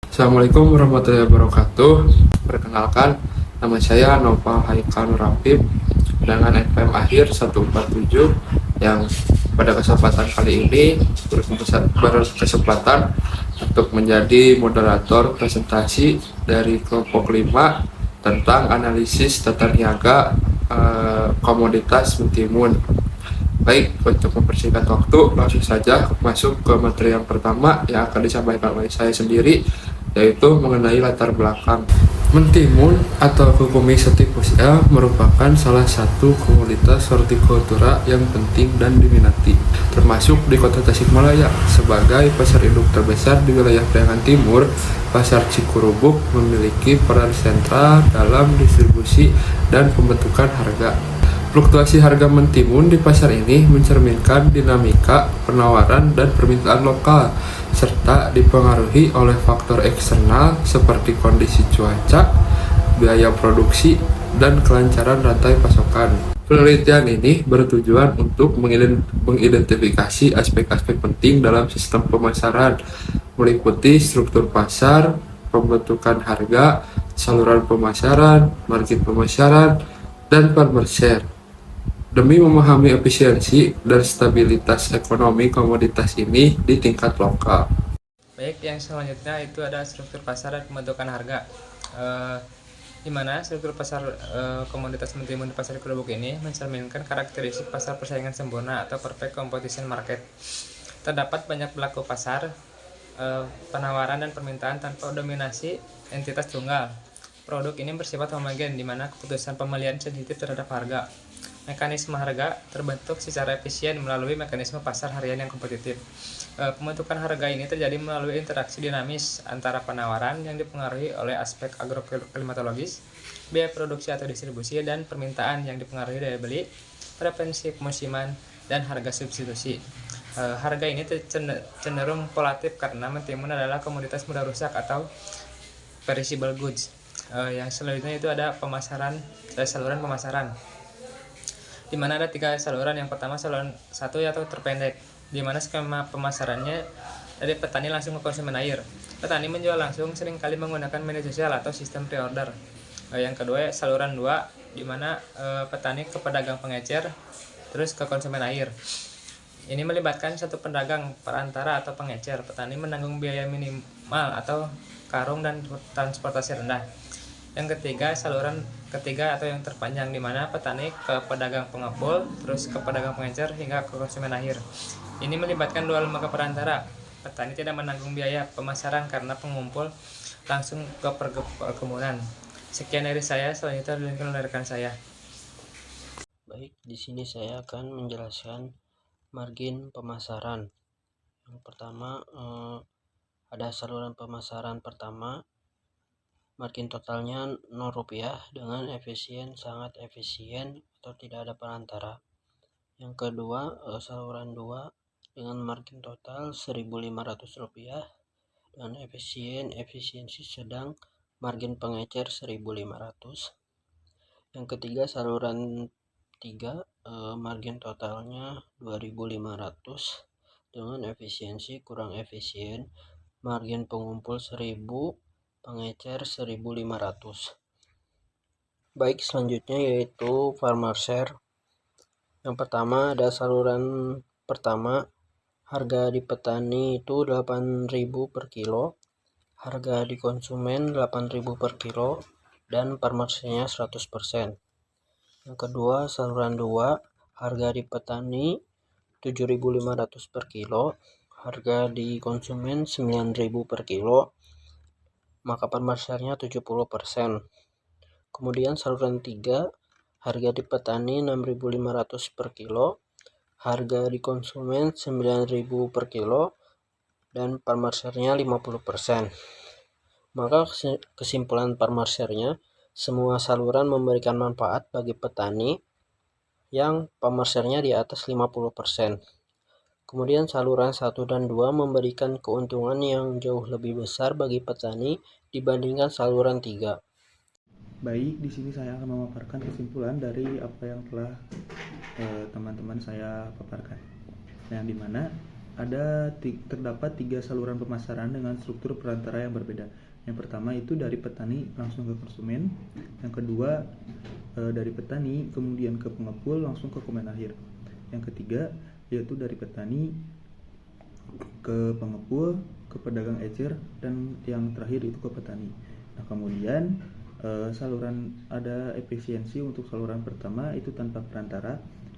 Assalamualaikum warahmatullahi wabarakatuh. Perkenalkan, nama saya Nova Haikal Nurapip dengan NPM akhir 147 yang pada kesempatan kali ini berkesempatan untuk menjadi moderator presentasi dari kelompok 5 tentang analisis tata niaga komoditas mentimun. Baik, untuk mempersingkat waktu, langsung saja masuk ke materi yang pertama yang akan disampaikan oleh saya sendiri, yaitu mengenai latar belakang. Mentimun atau Cucumis sativus merupakan salah satu komoditas hortikultura yang penting dan diminati, termasuk di kota Tasikmalaya. Sebagai pasar induk terbesar di wilayah Priangan Timur, Pasar Cikurubuk memiliki peran sentral dalam distribusi dan pembentukan harga. Fluktuasi harga mentimun di pasar ini mencerminkan dinamika penawaran dan permintaan lokal, serta dipengaruhi oleh faktor eksternal seperti kondisi cuaca, biaya produksi, dan kelancaran rantai pasokan. Penelitian ini bertujuan untuk mengidentifikasi aspek-aspek penting dalam sistem pemasaran, meliputi struktur pasar, pembentukan harga, saluran pemasaran, margin pemasaran, dan farmer share. Demi memahami efisiensi dan stabilitas ekonomi komoditas ini di tingkat lokal. Baik, yang selanjutnya itu ada struktur pasar dan pembentukan harga. Di mana struktur pasar komoditas mentimun di pasar Cikurubuk ini mencerminkan karakteristik pasar persaingan sempurna atau perfect competition market. Terdapat banyak pelaku pasar, penawaran dan permintaan tanpa dominasi entitas tunggal. Produk ini bersifat homogen, di mana keputusan pembelian sensitif terhadap harga. Mekanisme harga terbentuk secara efisien melalui mekanisme pasar harian yang kompetitif. Pembentukan harga ini terjadi melalui interaksi dinamis antara penawaran yang dipengaruhi oleh aspek agroklimatologis, biaya produksi atau distribusi, dan permintaan yang dipengaruhi daya beli, preferensi musiman, dan harga substitusi. Harga ini cenderung volatil karena mentimun adalah komoditas mudah rusak atau perishable goods. Yang selanjutnya itu ada saluran pemasaran, di mana ada 3 saluran. Yang pertama saluran 1 atau terpendek, di mana skema pemasarannya dari petani langsung ke konsumen air. Petani menjual langsung, seringkali menggunakan media sosial atau sistem pre-order. Yang kedua saluran 2, di mana petani ke pedagang pengecer terus ke konsumen air. Ini melibatkan satu pedagang perantara atau pengecer. Petani menanggung biaya minimal atau karung dan transportasi rendah. Yang ketiga saluran ketiga atau yang terpanjang, di mana petani ke pedagang pengepul, terus ke pedagang pengecer hingga ke konsumen akhir. Ini melibatkan dua lembaga perantara. Petani tidak menanggung biaya pemasaran karena pengumpul langsung ke perkebunan. Sekian dari saya, selanjutnya dilanjutkan oleh rekan saya. Baik, di sini saya akan menjelaskan margin pemasaran. Yang pertama ada saluran pemasaran pertama, margin totalnya Rp0 dengan sangat efisien atau tidak ada perantara. Yang kedua saluran 2 dengan margin total Rp1.500 dengan efisiensi sedang, margin pengecer 1.500. Yang ketiga saluran 3 margin totalnya 2.500 dengan efisiensi kurang efisien, margin pengumpul 1.000, pengecer 1.500. Baik, selanjutnya yaitu farmer share. Yang pertama ada saluran pertama, harga di petani itu 8.000 per kilo, harga di konsumen 8.000 per kilo, dan farmer share-nya 100%. Yang kedua saluran 2, harga di petani 7.500 per kilo, harga di konsumen 9.000 per kilo, maka farmer share-nya 70%. Kemudian saluran 3, harga di petani 6.500 per kilo, harga di konsumen 9.000 per kilo, dan farmer share-nya 50%. Maka kesimpulan farmer share-nya, semua saluran memberikan manfaat bagi petani yang farmer share-nya di atas 50%. Kemudian saluran 1 dan 2 memberikan keuntungan yang jauh lebih besar bagi petani dibandingkan saluran 3. Baik, di sini saya akan memaparkan kesimpulan dari apa yang telah teman-teman saya paparkan. Yang dimana terdapat 3 saluran pemasaran dengan struktur perantara yang berbeda. Yang pertama itu dari petani langsung ke konsumen, yang kedua dari petani kemudian ke pengepul langsung ke konsumen akhir. Yang ketiga yaitu dari petani ke pengepul, ke pedagang ecer, dan yang terakhir itu ke petani. Nah, kemudian saluran ada efisiensi untuk saluran pertama itu tanpa perantara.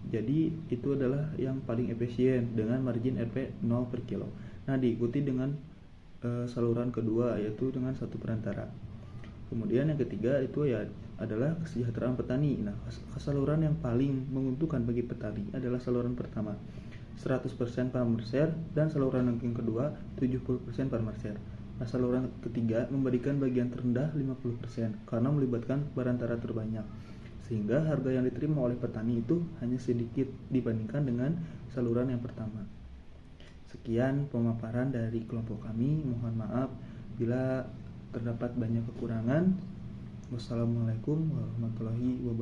Jadi itu adalah yang paling efisien dengan margin RP 0 per kilo. Nah, diikuti dengan saluran kedua yaitu dengan satu perantara. Kemudian yang ketiga itu ya adalah kesejahteraan petani. Nah, saluran yang paling menguntungkan bagi petani adalah saluran pertama 100% farmer share, dan saluran yang kedua 70% farmer share. Nah, saluran ketiga memberikan bagian terendah 50% karena melibatkan perantara terbanyak, sehingga harga yang diterima oleh petani itu hanya sedikit dibandingkan dengan saluran yang pertama. Sekian pemaparan dari kelompok kami. Mohon maaf bila terdapat banyak kekurangan. Wassalamualaikum warahmatullahi wabarakatuh.